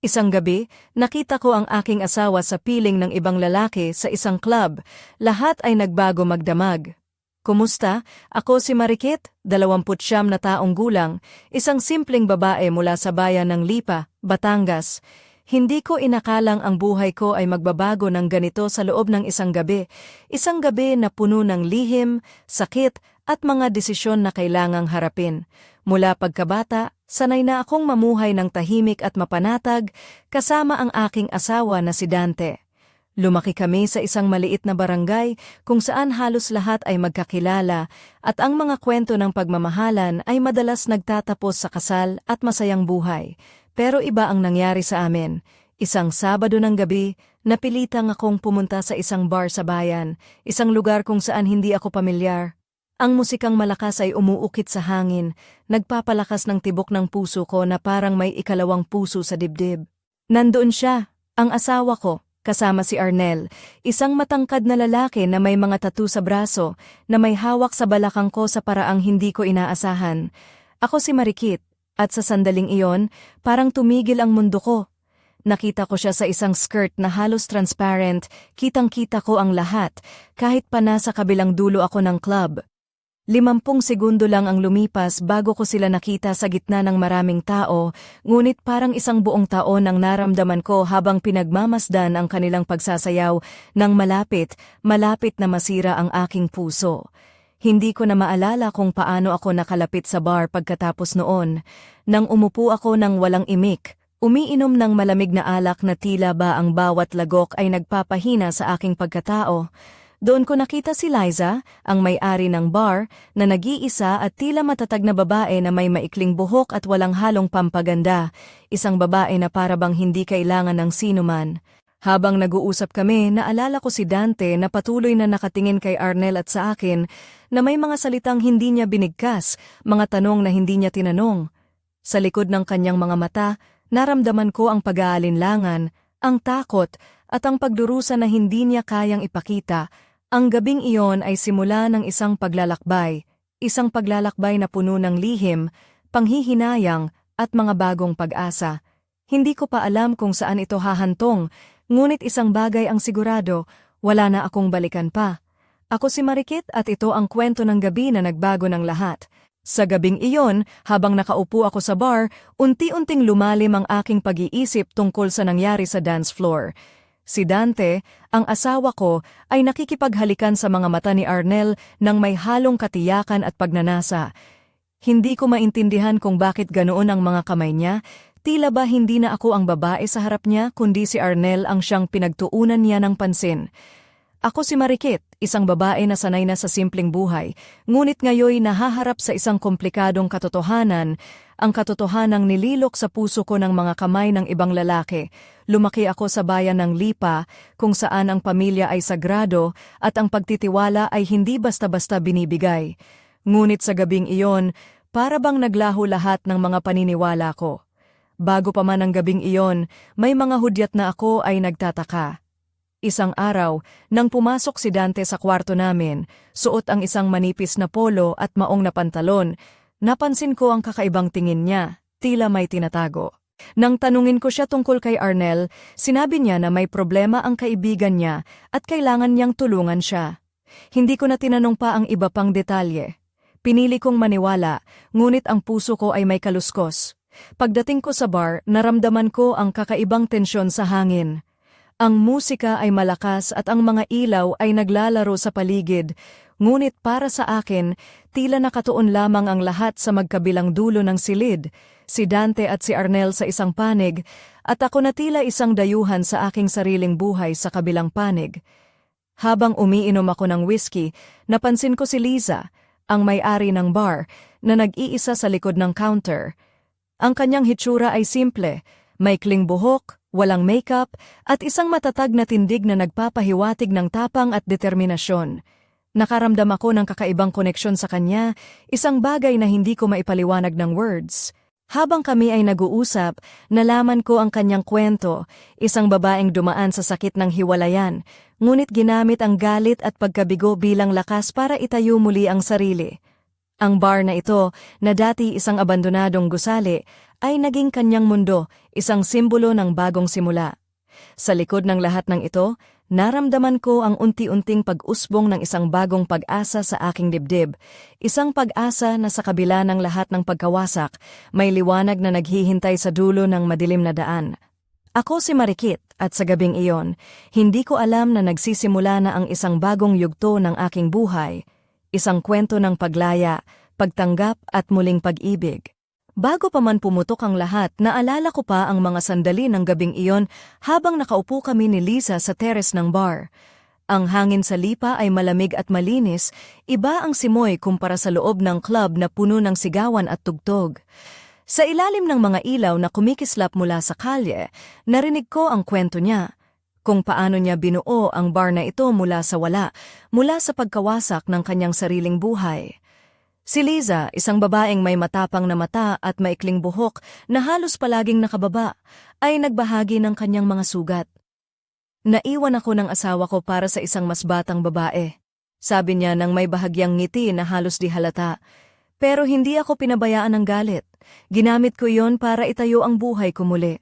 Isang gabi, nakita ko ang aking asawa sa piling ng ibang lalaki sa isang club. Lahat ay nagbago magdamag. Kumusta? Ako si Marikit, 29 na taong gulang, isang simpleng babae mula sa bayan ng Lipa, Batangas. Hindi ko inakalang ang buhay ko ay magbabago ng ganito sa loob ng isang gabi. Isang gabi na puno ng lihim, sakit, at mga desisyon na kailangang harapin. Mula pagkabata, sanay na akong mamuhay ng tahimik at mapanatag kasama ang aking asawa na si Dante. Lumaki kami sa isang maliit na barangay kung saan halos lahat ay magkakilala at ang mga kwento ng pagmamahalan ay madalas nagtatapos sa kasal at masayang buhay. Pero iba ang nangyari sa amin. Isang Sabado ng gabi, napilitang akong pumunta sa isang bar sa bayan, isang lugar kung saan hindi ako pamilyar. Ang musikang malakas ay umuukit sa hangin, nagpapalakas ng tibok ng puso ko na parang may ikalawang puso sa dibdib. Nandoon siya, ang asawa ko, kasama si Arnel, isang matangkad na lalaki na may mga tattoo sa braso, na may hawak sa balakang ko sa paraang hindi ko inaasahan. Ako si Marikit, at sa sandaling iyon, parang tumigil ang mundo ko. Nakita ko siya sa isang skirt na halos transparent, kitang-kita ko ang lahat, kahit pa nasa kabilang dulo ako ng club. 50 segundo lang ang lumipas bago ko sila nakita sa gitna ng maraming tao, ngunit parang isang buong taon ang naramdaman ko habang pinagmamasdan ang kanilang pagsasayaw nang malapit na masira ang aking puso. Hindi ko na maalala kung paano ako nakalapit sa bar pagkatapos noon. Nang umupo ako ng walang imik, umiinom ng malamig na alak na tila ba ang bawat lagok ay nagpapahina sa aking pagkatao. Doon ko nakita si Liza, ang may-ari ng bar, na nag-iisa at tila matatag na babae na may maikling buhok at walang halong pampaganda, isang babae na parabang hindi kailangan ng sinuman. Habang nag-uusap kami, naalala ko si Dante na patuloy na nakatingin kay Arnel at sa akin, na may mga salitang hindi niya binigkas, mga tanong na hindi niya tinanong. Sa likod ng kanyang mga mata, naramdaman ko ang pag-aalinlangan, ang takot, at ang pagdurusa na hindi niya kayang ipakita. Ang gabing iyon ay simula ng isang paglalakbay na puno ng lihim, panghihinayang at mga bagong pag-asa. Hindi ko pa alam kung saan ito hahantong, ngunit isang bagay ang sigurado, wala na akong balikan pa. Ako si Marikit at ito ang kwento ng gabi na nagbago ng lahat. Sa gabing iyon, habang nakaupo ako sa bar, unti-unting lumalim ang aking pag-iisip tungkol sa nangyari sa dance floor. Si Dante, ang asawa ko, ay nakikipaghalikan sa mga mata ni Arnel nang may halong katiyakan at pagnanasa. Hindi ko maintindihan kung bakit ganoon ang mga kamay niya, tila ba hindi na ako ang babae sa harap niya kundi si Arnel ang siyang pinagtuunan niya ng pansin. Ako si Marikit, isang babae na sanay na sa simpleng buhay, ngunit ngayoy nahaharap sa isang komplikadong katotohanan, ang katotohanang nililok sa puso ko ng mga kamay ng ibang lalaki. Lumaki ako sa bayan ng Lipa, kung saan ang pamilya ay sagrado at ang pagtitiwala ay hindi basta-basta binibigay. Ngunit sa gabing iyon, para bang naglaho lahat ng mga paniniwala ko. Bago pa man ang gabing iyon, may mga hudyat na ako ay nagtataka. Isang araw, nang pumasok si Dante sa kwarto namin, suot ang isang manipis na polo at maong na pantalon, napansin ko ang kakaibang tingin niya, tila may tinatago. Nang tanungin ko siya tungkol kay Arnel, sinabi niya na may problema ang kaibigan niya at kailangan niyang tulungan siya. Hindi ko na tinanong pa ang iba pang detalye. Pinili kong maniwala, ngunit ang puso ko ay may kaluskos. Pagdating ko sa bar, naramdaman ko ang kakaibang tensyon sa hangin. Ang musika ay malakas at ang mga ilaw ay naglalaro sa paligid, ngunit para sa akin, tila nakatuon lamang ang lahat sa magkabilang dulo ng silid, si Dante at si Arnel sa isang panig, at ako na tila isang dayuhan sa aking sariling buhay sa kabilang panig. Habang umiinom ako ng whiskey, napansin ko si Liza, ang may-ari ng bar, na nag-iisa sa likod ng counter. Ang kanyang hitsura ay simple, maikling buhok, walang makeup, at isang matatag na tindig na nagpapahiwatig ng tapang at determinasyon. Nakaramdam ako ng kakaibang koneksyon sa kanya, isang bagay na hindi ko maipaliwanag ng words. Habang kami ay nag-uusap, nalaman ko ang kanyang kwento, isang babaeng dumaan sa sakit ng hiwalayan, ngunit ginamit ang galit at pagkabigo bilang lakas para itayo muli ang sarili. Ang bar na ito, na dati isang abandonadong gusali, ay naging kanyang mundo, isang simbolo ng bagong simula. Sa likod ng lahat ng ito, naramdaman ko ang unti-unting pag-usbong ng isang bagong pag-asa sa aking dibdib. Isang pag-asa na sa kabila ng lahat ng pagkawasak, may liwanag na naghihintay sa dulo ng madilim na daan. Ako si Marikit at sa gabing iyon, hindi ko alam na nagsisimula na ang isang bagong yugto ng aking buhay. Isang kwento ng paglaya, pagtanggap at muling pag-ibig. Bago pa man pumutok ang lahat, naalala ko pa ang mga sandali ng gabing iyon habang nakaupo kami ni Liza sa terrace ng bar. Ang hangin sa lipa ay malamig at malinis, iba ang simoy kumpara sa loob ng club na puno ng sigawan at tugtog. Sa ilalim ng mga ilaw na kumikislap mula sa kalye, narinig ko ang kwento niya. Kung paano niya binuo ang bar na ito mula sa wala, mula sa pagkawasak ng kanyang sariling buhay. Si Liza, isang babaeng may matapang na mata at maikling buhok na halos palaging nakababa, ay nagbahagi ng kanyang mga sugat. Naiwan ako ng asawa ko para sa isang mas batang babae. Sabi niya nang may bahagyang ngiti na halos di halata. Pero hindi ako pinabayaan ng galit. Ginamit ko yon para itayo ang buhay ko muli.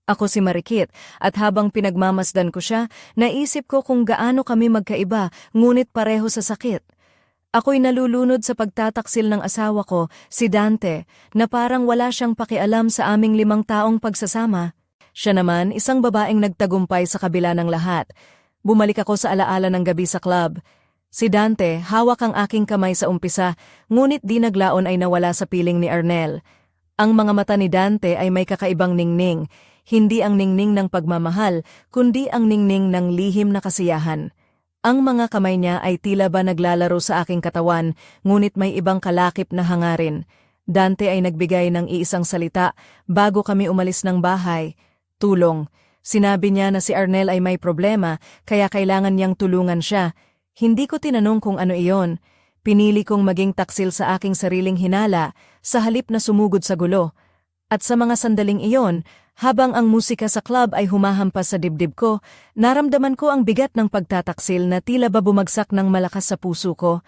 Ako si Marikit at habang pinagmamasdan ko siya, naisip ko kung gaano kami magkaiba ngunit pareho sa sakit. Ako'y nalulunod sa pagtataksil ng asawa ko, si Dante, na parang wala siyang pakialam sa aming 5 taong pagsasama. Siya naman, isang babaeng nagtagumpay sa kabila ng lahat. Bumalik ako sa alaala ng gabi sa club. Si Dante, hawak ang aking kamay sa umpisa, ngunit di naglaon ay nawala sa piling ni Arnel. Ang mga mata ni Dante ay may kakaibang ningning, hindi ang ningning ng pagmamahal, kundi ang ningning ng lihim na kasiyahan. Ang mga kamay niya ay tila ba naglalaro sa aking katawan, ngunit may ibang kalakip na hangarin. Dante ay nagbigay ng iisang salita bago kami umalis ng bahay. Tulong. Sinabi niya na si Arnel ay may problema, kaya kailangan niyang tulungan siya. Hindi ko tinanong kung ano iyon. Pinili kong maging taksil sa aking sariling hinala, sa halip na sumugod sa gulo. At sa mga sandaling iyon, habang ang musika sa club ay humahampas sa dibdib ko, naramdaman ko ang bigat ng pagtataksil na tila ba bumagsak ng malakas sa puso ko.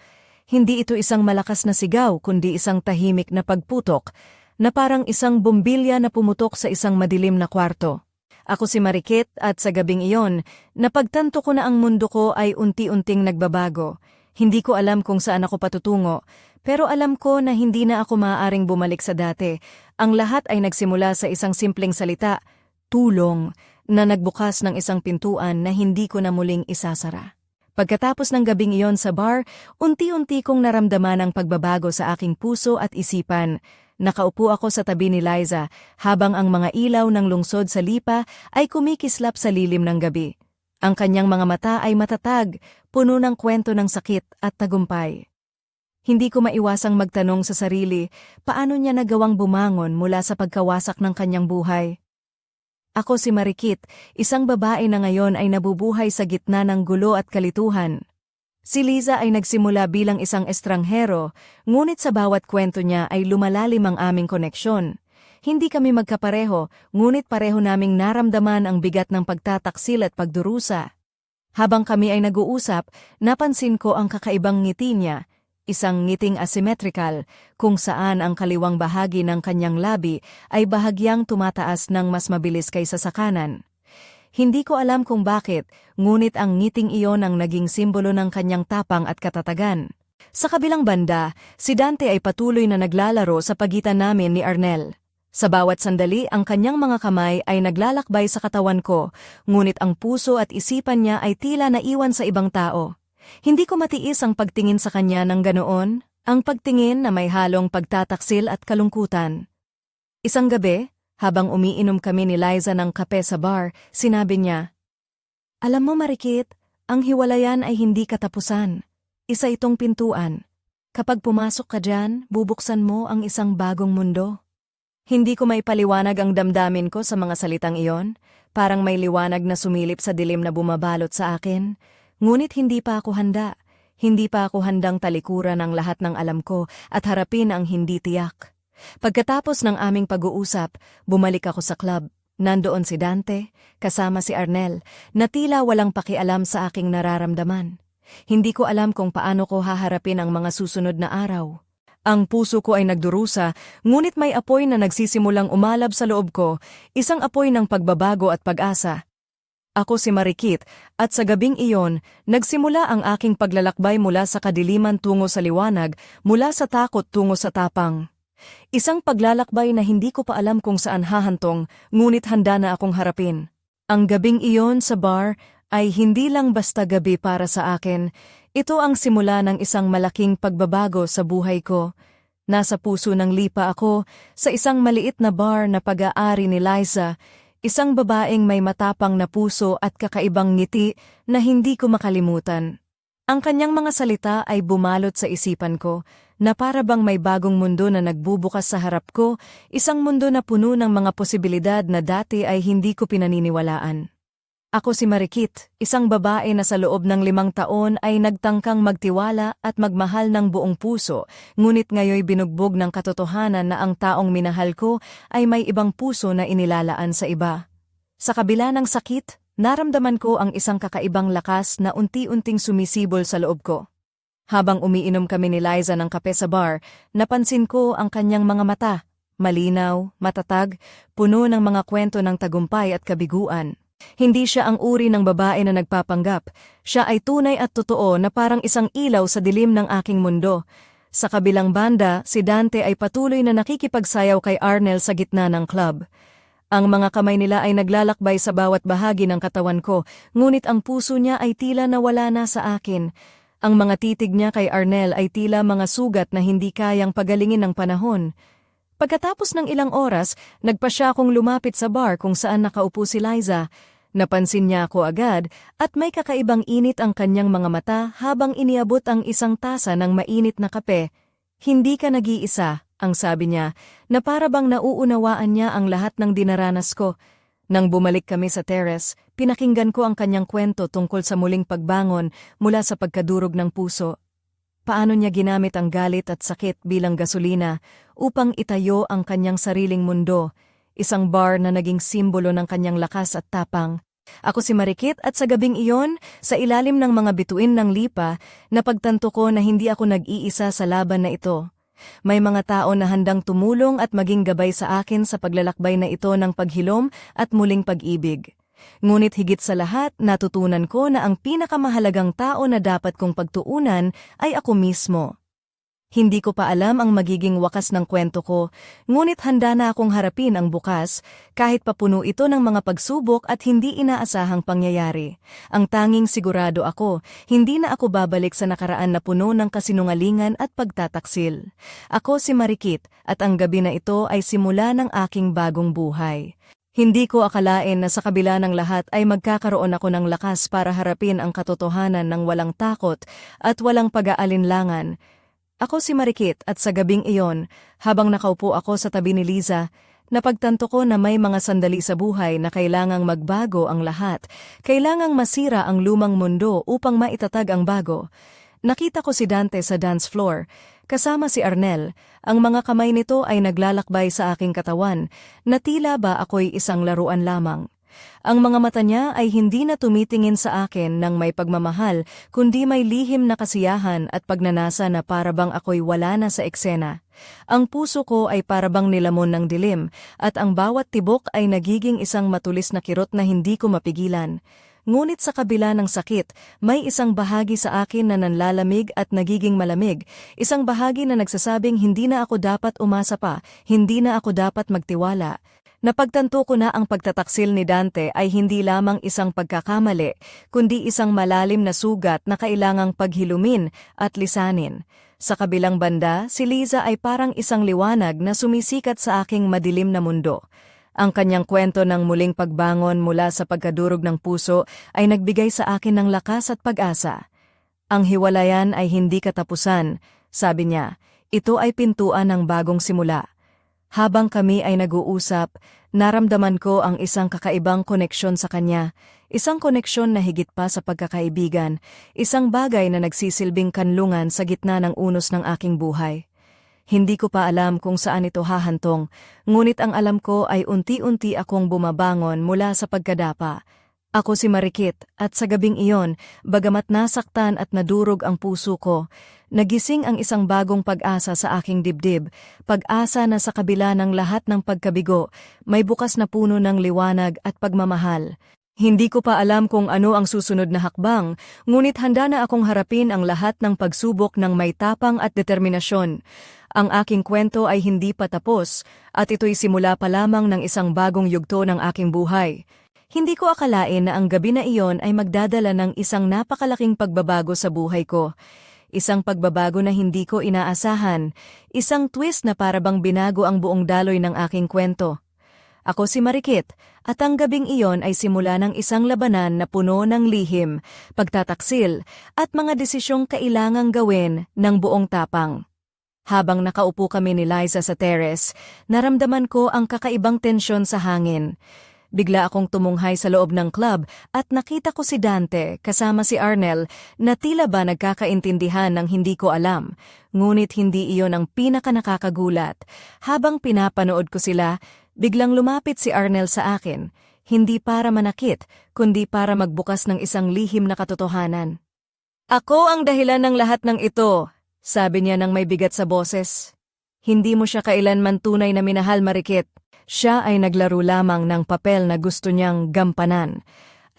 Hindi ito isang malakas na sigaw, kundi isang tahimik na pagputok, na parang isang bombilya na pumutok sa isang madilim na kwarto. Ako si Marikit at sa gabing iyon, napagtanto ko na ang mundo ko ay unti-unting nagbabago. Hindi ko alam kung saan ako patutungo, pero alam ko na hindi na ako maaaring bumalik sa dati. Ang lahat ay nagsimula sa isang simpleng salita, tulong, na nagbukas ng isang pintuan na hindi ko na muling isasara. Pagkatapos ng gabing iyon sa bar, unti-unti kong naramdaman ang pagbabago sa aking puso at isipan. Nakaupo ako sa tabi ni Liza habang ang mga ilaw ng lungsod sa lipa ay kumikislap sa lilim ng gabi. Ang kanyang mga mata ay matatag, puno ng kwento ng sakit at tagumpay. Hindi ko maiwasang magtanong sa sarili, paano niya nagawang bumangon mula sa pagkawasak ng kanyang buhay? Ako si Marikit, isang babae na ngayon ay nabubuhay sa gitna ng gulo at kalituhan. Si Liza ay nagsimula bilang isang estranghero, ngunit sa bawat kwento niya ay lumalalim ang aming koneksyon. Hindi kami magkapareho, ngunit pareho naming naramdaman ang bigat ng pagtataksil at pagdurusa. Habang kami ay nag-uusap, napansin ko ang kakaibang ngiti niya, isang ngiting asymmetrical, kung saan ang kaliwang bahagi ng kanyang labi ay bahagyang tumataas ng mas mabilis kaysa sa kanan. Hindi ko alam kung bakit, ngunit ang ngiting iyon ang naging simbolo ng kanyang tapang at katatagan. Sa kabilang banda, si Dante ay patuloy na naglalaro sa pagitan namin ni Arnel. Sa bawat sandali, ang kanyang mga kamay ay naglalakbay sa katawan ko, ngunit ang puso at isipan niya ay tila naiwan sa ibang tao. Hindi ko matiis ang pagtingin sa kanya ng ganoon, ang pagtingin na may halong pagtataksil at kalungkutan. Isang gabi, habang umiinom kami ni Liza ng kape sa bar, sinabi niya, "Alam mo Marikit, ang hiwalayan ay hindi katapusan. Isa itong pintuan. Kapag pumasok ka dyan, bubuksan mo ang isang bagong mundo." Hindi ko maipaliwanag ang damdamin ko sa mga salitang iyon, parang may liwanag na sumilip sa dilim na bumabalot sa akin. Ngunit hindi pa ako handa. Hindi pa ako handang talikuran ang lahat ng alam ko at harapin ang hindi tiyak. Pagkatapos ng aming pag-uusap, bumalik ako sa club. Nandoon si Dante, kasama si Arnel, na tila walang pakialam sa aking nararamdaman. Hindi ko alam kung paano ko haharapin ang mga susunod na araw. Ang puso ko ay nagdurusa, ngunit may apoy na nagsisimulang umalab sa loob ko, isang apoy ng pagbabago at pag-asa. Ako si Marikit, at sa gabing iyon, nagsimula ang aking paglalakbay mula sa kadiliman tungo sa liwanag, mula sa takot tungo sa tapang. Isang paglalakbay na hindi ko pa alam kung saan hahantong, ngunit handa na akong harapin. Ang gabing iyon sa bar ay hindi lang basta gabi para sa akin, ito ang simula ng isang malaking pagbabago sa buhay ko. Nasa puso ng lipa ako, sa isang maliit na bar na pag-aari ni Liza, isang babaeng may matapang na puso at kakaibang ngiti na hindi ko makalimutan. Ang kanyang mga salita ay bumalot sa isipan ko, na para bang may bagong mundo na nagbubukas sa harap ko, isang mundo na puno ng mga posibilidad na dati ay hindi ko pinaniniwalaan. Ako si Marikit, isang babae na sa loob ng 5 taon ay nagtangkang magtiwala at magmahal ng buong puso, ngunit ngayoy binugbog ng katotohanan na ang taong minahal ko ay may ibang puso na inilalaan sa iba. Sa kabila ng sakit, naramdaman ko ang isang kakaibang lakas na unti-unting sumisibol sa loob ko. Habang umiinom kami ni Liza ng kape sa bar, napansin ko ang kanyang mga mata, malinaw, matatag, puno ng mga kwento ng tagumpay at kabiguan. Hindi siya ang uri ng babae na nagpapanggap. Siya ay tunay at totoo na parang isang ilaw sa dilim ng aking mundo. Sa kabilang banda, si Dante ay patuloy na nakikipagsayaw kay Arnel sa gitna ng club. Ang mga kamay nila ay naglalakbay sa bawat bahagi ng katawan ko, ngunit ang puso niya ay tila nawala na sa akin. Ang mga titig niya kay Arnel ay tila mga sugat na hindi kayang pagalingin ng panahon. Pagkatapos ng ilang oras, nagpa siya akong lumapit sa bar kung saan nakaupo si Liza. Napansin niya ako agad at may kakaibang init ang kanyang mga mata habang iniabot ang isang tasa ng mainit na kape. Hindi ka nag-iisa, ang sabi niya, na para bang nauunawaan niya ang lahat ng dinaranas ko. Nang bumalik kami sa terrace, pinakinggan ko ang kanyang kwento tungkol sa muling pagbangon mula sa pagkadurog ng puso. Paano niya ginamit ang galit at sakit bilang gasolina upang itayo ang kanyang sariling mundo, isang bar na naging simbolo ng kanyang lakas at tapang. Ako si Marikit at sa gabing iyon, sa ilalim ng mga bituin ng lipa, napagtanto ko na hindi ako nag-iisa sa laban na ito. May mga tao na handang tumulong at maging gabay sa akin sa paglalakbay na ito ng paghilom at muling pag-ibig. Ngunit higit sa lahat, natutunan ko na ang pinakamahalagang tao na dapat kong pagtuunan ay ako mismo. Hindi ko pa alam ang magiging wakas ng kwento ko, ngunit handa na akong harapin ang bukas, kahit papuno ito ng mga pagsubok at hindi inaasahang pangyayari. Ang tanging sigurado ako, hindi na ako babalik sa nakaraan na puno ng kasinungalingan at pagtataksil. Ako si Marikit, at ang gabi na ito ay simula ng aking bagong buhay. Hindi ko akalain na sa kabila ng lahat ay magkakaroon ako ng lakas para harapin ang katotohanan ng walang takot at walang pag-aalinlangan. Ako si Marikit at sa gabing iyon, habang nakaupo ako sa tabi ni Liza, napagtanto ko na may mga sandali sa buhay na kailangang magbago ang lahat, kailangang masira ang lumang mundo upang maitatag ang bago. Nakita ko si Dante sa dance floor, kasama si Arnel. Ang mga kamay nito ay naglalakbay sa aking katawan, na tila ba ako'y isang laruan lamang. Ang mga mata niya ay hindi na tumitingin sa akin ng may pagmamahal, kundi may lihim na kasiyahan at pagnanasa na parabang ako'y wala na sa eksena. Ang puso ko ay parabang nilamon ng dilim, at ang bawat tibok ay nagiging isang matulis na kirot na hindi ko mapigilan. Ngunit sa kabila ng sakit, may isang bahagi sa akin na nanlalamig at nagiging malamig, isang bahagi na nagsasabing hindi na ako dapat umasa pa, hindi na ako dapat magtiwala. Napagtanto ko na ang pagtataksil ni Dante ay hindi lamang isang pagkakamali, kundi isang malalim na sugat na kailangang paghilumin at lisanin. Sa kabilang banda, si Liza ay parang isang liwanag na sumisikat sa aking madilim na mundo. Ang kanyang kwento ng muling pagbangon mula sa pagkadurog ng puso ay nagbigay sa akin ng lakas at pag-asa. Ang hiwalayan ay hindi katapusan, sabi niya, ito ay pintuan ng bagong simula. Habang kami ay nag-uusap, naramdaman ko ang isang kakaibang koneksyon sa kanya, isang koneksyon na higit pa sa pagkakaibigan, isang bagay na nagsisilbing kanlungan sa gitna ng unos ng aking buhay. Hindi ko pa alam kung saan ito hahantong, ngunit ang alam ko ay unti-unti akong bumabangon mula sa pagkadapa. Ako si Marikit at sa gabing iyon, bagamat nasaktan at nadurog ang puso ko, Nagising ang isang bagong pag-asa sa aking dibdib, pag-asa na sa kabila ng lahat ng pagkabigo, may bukas na puno ng liwanag at pagmamahal. Hindi ko pa alam kung ano ang susunod na hakbang, ngunit handa na akong harapin ang lahat ng pagsubok ng may tapang at determinasyon. Ang aking kwento ay hindi pa tapos, at ito'y simula pa lamang ng isang bagong yugto ng aking buhay. Hindi ko akalain na ang gabi na iyon ay magdadala ng isang napakalaking pagbabago sa buhay ko. Isang pagbabago na hindi ko inaasahan, isang twist na parabang binago ang buong daloy ng aking kwento. Ako si Marikit, at ang gabing iyon ay simula ng isang labanan na puno ng lihim, pagtataksil, at mga desisyong kailangang gawin ng buong tapang. Habang nakaupo kami ni Liza sa terrace, naramdaman ko ang kakaibang tensyon sa hangin. Bigla akong tumunghay sa loob ng club at nakita ko si Dante kasama si Arnel na tila ba nagkakaintindihan ng hindi ko alam. Ngunit hindi iyon ang pinakanakakagulat. Habang pinapanood ko sila, biglang lumapit si Arnel sa akin. Hindi para manakit, kundi para magbukas ng isang lihim na katotohanan. "Ako ang dahilan ng lahat ng ito," sabi niya nang may bigat sa boses. "Hindi mo siya kailanman tunay na minahal, Marikit. Siya ay naglaro lamang ng papel na gusto niyang gampanan.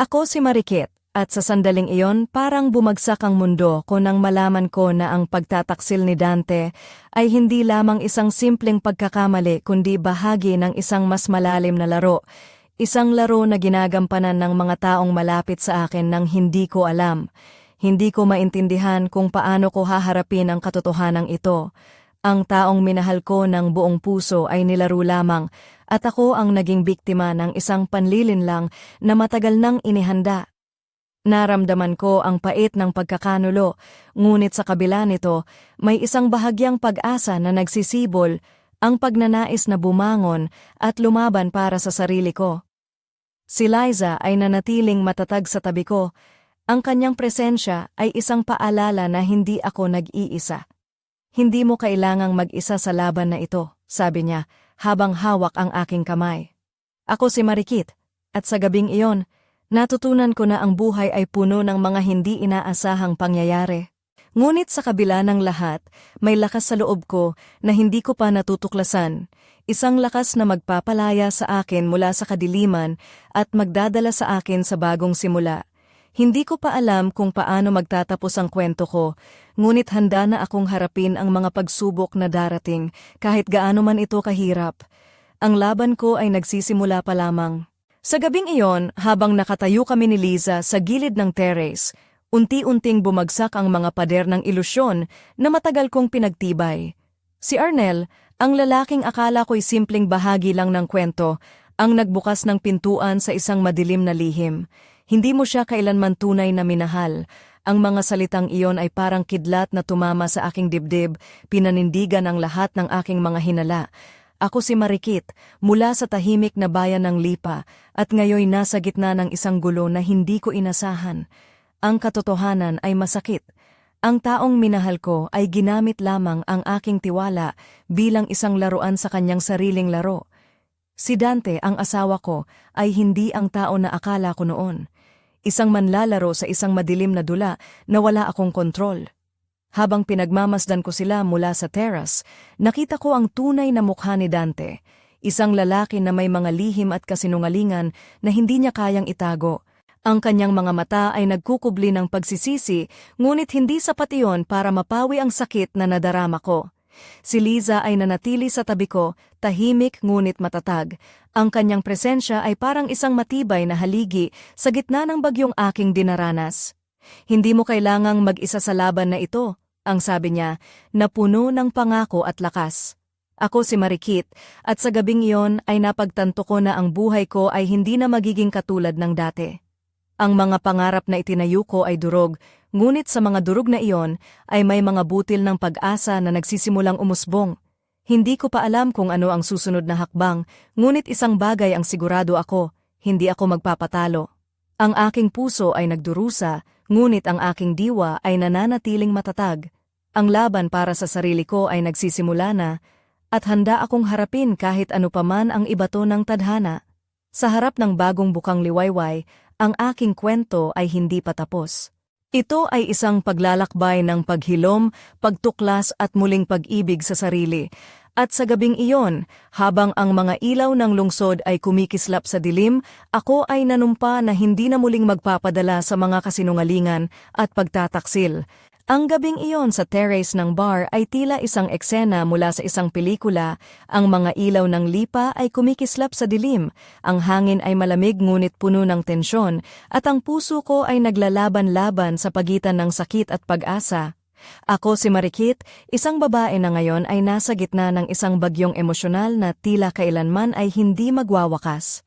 Ako si Marikit, at sa sandaling iyon parang bumagsak ang mundo ko nang malaman ko na ang pagtataksil ni Dante ay hindi lamang isang simpleng pagkakamali kundi bahagi ng isang mas malalim na laro. Isang laro na ginagampanan ng mga taong malapit sa akin nang hindi ko alam. Hindi ko maintindihan kung paano ko haharapin ang katotohanan ito. Ang taong minahal ko ng buong puso ay nilaro lamang at ako ang naging biktima ng isang panlilinlang na matagal nang inihanda. Naramdaman ko ang pait ng pagkakanulo, ngunit sa kabila nito, may isang bahagyang pag-asa na nagsisibol, ang pagnanais na bumangon at lumaban para sa sarili ko. Si Liza ay nanatiling matatag sa tabi ko. Ang kanyang presensya ay isang paalala na hindi ako nag-iisa. "Hindi mo kailangang mag-isa sa laban na ito," sabi niya, habang hawak ang aking kamay. Ako si Marikit, at sa gabing iyon, natutunan ko na ang buhay ay puno ng mga hindi inaasahang pangyayari. Ngunit sa kabila ng lahat, may lakas sa loob ko na hindi ko pa natutuklasan. Isang lakas na magpapalaya sa akin mula sa kadiliman at magdadala sa akin sa bagong simula. Hindi ko pa alam kung paano magtatapos ang kwento ko, ngunit handa na akong harapin ang mga pagsubok na darating kahit gaano man ito kahirap. Ang laban ko ay nagsisimula pa lamang. Sa gabing iyon, habang nakatayo kami ni Liza sa gilid ng terrace, unti-unting bumagsak ang mga pader ng ilusyon na matagal kong pinagtibay. Si Arnel, ang lalaking akala ko'y simpleng bahagi lang ng kwento, ang nagbukas ng pintuan sa isang madilim na lihim. Hindi mo siya kailanman tunay na minahal. Ang mga salitang iyon ay parang kidlat na tumama sa aking dibdib, pinanindigan ang lahat ng aking mga hinala. Ako si Marikit, mula sa tahimik na bayan ng Lipa, at ngayon nasa gitna ng isang gulo na hindi ko inasahan. Ang katotohanan ay masakit. Ang taong minahal ko ay ginamit lamang ang aking tiwala bilang isang laruan sa kanyang sariling laro. Si Dante, ang asawa ko, ay hindi ang tao na akala ko noon. Isang manlalaro sa isang madilim na dula na wala akong kontrol. Habang pinagmamasdan ko sila mula sa terrace, nakita ko ang tunay na mukha ni Dante. Isang lalaki na may mga lihim at kasinungalingan na hindi niya kayang itago. Ang kanyang mga mata ay nagkukubli ng pagsisisi, ngunit hindi sapat iyon para mapawi ang sakit na nadarama ko. Si Liza ay nanatili sa tabi ko, tahimik ngunit matatag. Ang kanyang presensya ay parang isang matibay na haligi sa gitna ng bagyong aking dinaranas. "Hindi mo kailangang mag-isa sa laban na ito," ang sabi niya, na puno ng pangako at lakas. Ako si Marikit, at sa gabing iyon ay napagtanto ko na ang buhay ko ay hindi na magiging katulad ng dati. Ang mga pangarap na itinayo ko ay durog, ngunit sa mga durog na iyon ay may mga butil ng pag-asa na nagsisimulang umusbong. Hindi ko pa alam kung ano ang susunod na hakbang, ngunit isang bagay ang sigurado ako, hindi ako magpapatalo. Ang aking puso ay nagdurusa, ngunit ang aking diwa ay nananatiling matatag. Ang laban para sa sarili ko ay nagsisimula na, at handa akong harapin kahit ano paman ang ibato ng tadhana. Sa harap ng bagong bukang liwayway, ang aking kwento ay hindi pa tapos. Ito ay isang paglalakbay ng paghilom, pagtuklas at muling pag-ibig sa sarili. At sa gabing iyon, habang ang mga ilaw ng lungsod ay kumikislap sa dilim, ako ay nanumpa na hindi na muling magpapadala sa mga kasinungalingan at pagtataksil. Ang gabing iyon sa terrace ng bar ay tila isang eksena mula sa isang pelikula. Ang mga ilaw ng lipa ay kumikislap sa dilim, ang hangin ay malamig ngunit puno ng tensyon, at ang puso ko ay naglalaban-laban sa pagitan ng sakit at pag-asa. Ako si Marikit, isang babae na ngayon ay nasa gitna ng isang bagyong emosyonal na tila kailanman ay hindi magwawakas.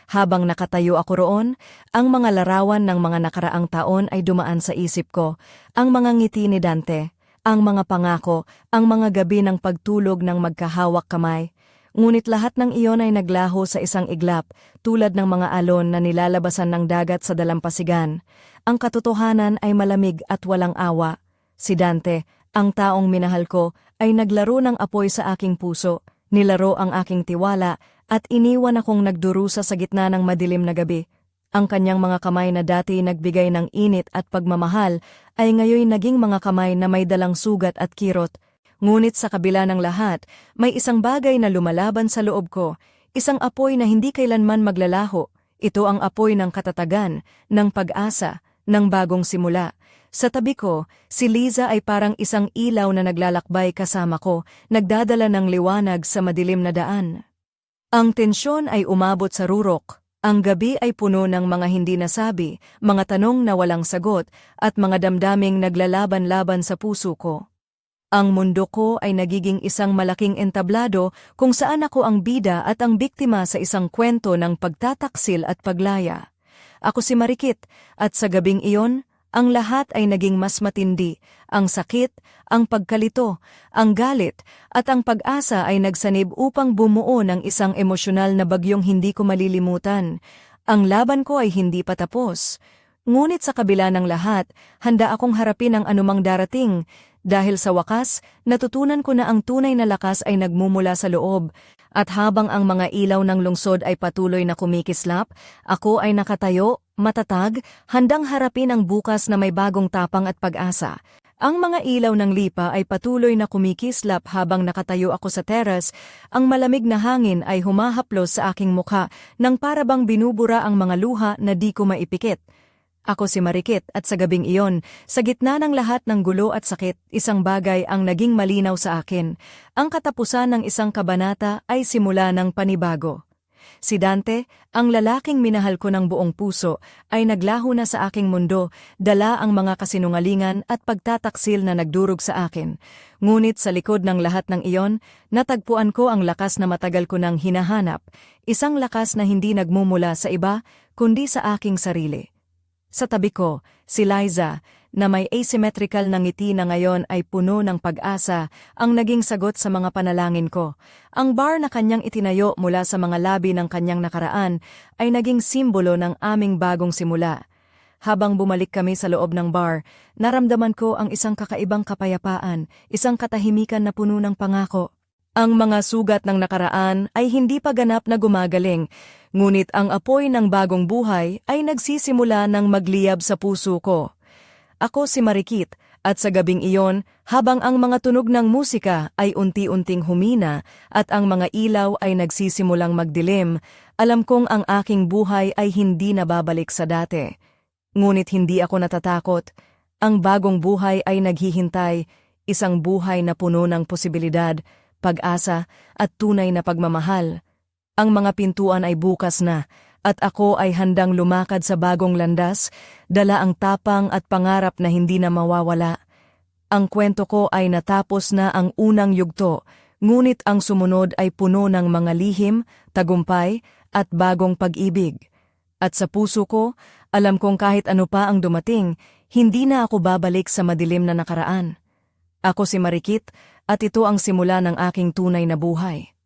Habang nakatayo ako roon, ang mga larawan ng mga nakaraang taon ay dumaan sa isip ko, ang mga ngiti ni Dante, ang mga pangako, ang mga gabi ng pagtulog ng magkahawak kamay. Ngunit lahat ng iyon ay naglaho sa isang iglap, tulad ng mga alon na nilalabasan ng dagat sa dalampasigan. Ang katotohanan ay malamig at walang awa. Si Dante, ang taong minahal ko, ay naglaro ng apoy sa aking puso, nilaro ang aking tiwala, at iniwan akong nagdurusa sa gitna ng madilim na gabi. Ang kanyang mga kamay na dati nagbigay ng init at pagmamahal ay ngayon naging mga kamay na may dalang sugat at kirot. Ngunit sa kabila ng lahat, may isang bagay na lumalaban sa loob ko, isang apoy na hindi kailanman maglalaho. Ito ang apoy ng katatagan, ng pag-asa, ng bagong simula. Sa tabi ko, si Liza ay parang isang ilaw na naglalakbay kasama ko, nagdadala ng liwanag sa madilim na daan. Ang tensyon ay umabot sa rurok. Ang gabi ay puno ng mga hindi nasabi, mga tanong na walang sagot, at mga damdaming naglalaban-laban sa puso ko. Ang mundo ko ay nagiging isang malaking entablado kung saan ako ang bida at ang biktima sa isang kwento ng pagtataksil at paglaya. Ako si Marikit, at sa gabing iyon, ang lahat ay naging mas matindi. Ang sakit, ang pagkalito, ang galit, at ang pag-asa ay nagsanib upang bumuo ng isang emosyonal na bagyong hindi ko malilimutan. Ang laban ko ay hindi pa tapos. Ngunit sa kabila ng lahat, handa akong harapin ang anumang darating. Dahil sa wakas, natutunan ko na ang tunay na lakas ay nagmumula sa loob. At habang ang mga ilaw ng lungsod ay patuloy na kumikislap, ako ay nakatayo, matatag, handang harapin ang bukas na may bagong tapang at pag-asa. Ang mga ilaw ng lipa ay patuloy na kumikislap habang nakatayo ako sa teras, ang malamig na hangin ay humahaplos sa aking mukha nang parabang binubura ang mga luha na di ko maipikit. Ako si Marikit at sa gabing iyon, sa gitna ng lahat ng gulo at sakit, isang bagay ang naging malinaw sa akin. Ang katapusan ng isang kabanata ay simula ng panibago. Si Dante, ang lalaking minahal ko ng buong puso, ay naglaho na sa aking mundo, dala ang mga kasinungalingan at pagtataksil na nagdurog sa akin. Ngunit sa likod ng lahat ng iyon, natagpuan ko ang lakas na matagal ko nang hinahanap, isang lakas na hindi nagmumula sa iba, kundi sa aking sarili. Sa tabi ko, si Liza, na may asymmetrical na ngiti na ngayon ay puno ng pag-asa, ang naging sagot sa mga panalangin ko. Ang bar na kanyang itinayo mula sa mga labi ng kanyang nakaraan ay naging simbolo ng aming bagong simula. Habang bumalik kami sa loob ng bar, naramdaman ko ang isang kakaibang kapayapaan, isang katahimikan na puno ng pangako. Ang mga sugat ng nakaraan ay hindi pa ganap na gumagaling, ngunit ang apoy ng bagong buhay ay nagsisimula ng magliyab sa puso ko. Ako si Marikit, at sa gabing iyon, habang ang mga tunog ng musika ay unti-unting humina at ang mga ilaw ay nagsisimulang magdilim, alam kong ang aking buhay ay hindi nababalik sa dati. Ngunit hindi ako natatakot. Ang bagong buhay ay naghihintay, isang buhay na puno ng posibilidad, pag-asa at tunay na pagmamahal. Ang mga pintuan ay bukas na, at ako ay handang lumakad sa bagong landas, dala ang tapang at pangarap na hindi na mawawala. Ang kwento ko ay natapos na ang unang yugto, ngunit ang sumunod ay puno ng mga lihim, tagumpay, at bagong pag-ibig. At sa puso ko, alam kong kahit ano pa ang dumating, hindi na ako babalik sa madilim na nakaraan. Ako si Marikit, at ito ang simula ng aking tunay na buhay.